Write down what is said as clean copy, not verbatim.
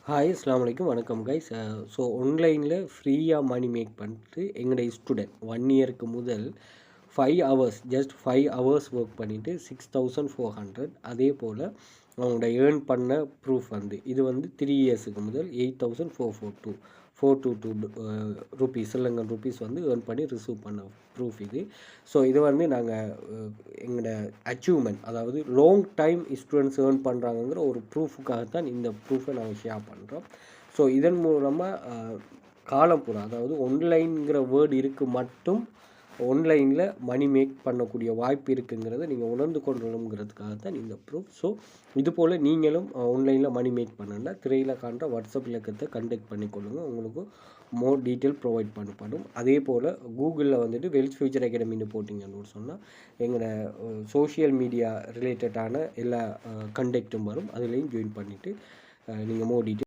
Hi அஸ்ஸலாமு அலைக்கும் வணக்கம் கைஸ். ஸோ ஆன்லைனில் ஃப்ரீயாக மணி மேக் பண்ணிட்டு எங்களுடைய ஸ்டூடெண்ட் 1 இயருக்கு முதல் 5 ஹவர்ஸ் ஜஸ்ட் 5 ஹவர்ஸ் ஒர்க் பண்ணிவிட்டு 6400. அதே போல் அவங்களோட ஏர்ன் பண்ண ப்ரூஃப் இது 3 இயர்ஸுக்கு முதல் 8442 ருபீஸ் ஸ்ரீலங்கன் ருபீஸ் ஏர்ன் பண்ணி ரிசீவ் பண்ண ப்ரூஃப் இது. ஸோ இது நாங்கள் எங்களோட அச்சீவ்மெண்ட், அதாவது லாங் டைம் ஸ்டூடெண்ட்ஸ் ஏர்ன் பண்ணுறாங்கங்கிற ஒரு ப்ரூஃபுக்காகத்தான் இந்த ப்ரூஃபை நாங்கள் ஷேர் பண்ணுறோம். ஸோ இதன் மூலமாக காலம் பூரா, அதாவது ஆன்லைன்கிற வேர்டு இருக்கு மட்டும் ஆன்லைனில் மணி மேக் பண்ணக்கூடிய வாய்ப்பு இருக்குங்கிறத நீங்கள் உணர்ந்து கொள்ளணுங்கிறதுக்காக தான் இந்த ப்ரூஃப். ஸோ இது போல் நீங்களும் ஆன்லைனில் மணி மேக் பண்ணல திரையில் காண்ற வாட்ஸ்அப் இலக்கத்தை கண்டெக்ட் பண்ணிக்கொள்ளுங்கள். உங்களுக்கு மோர் டீட்டெயில் ப்ரொவைட் பண்ணப்படும். அதே போல் கூகுளில் வெல்த் ஃபியூச்சர் அகாடமின்னு போட்டிங்கன்னு சொன்னால் எங்களோட சோஷியல் மீடியா ரிலேட்டடான எல்லா கண்டெக்ட்டும் வரும். அதுலேயும் ஜாயின் பண்ணிவிட்டு நீங்கள் மோர் டீட்டெயில்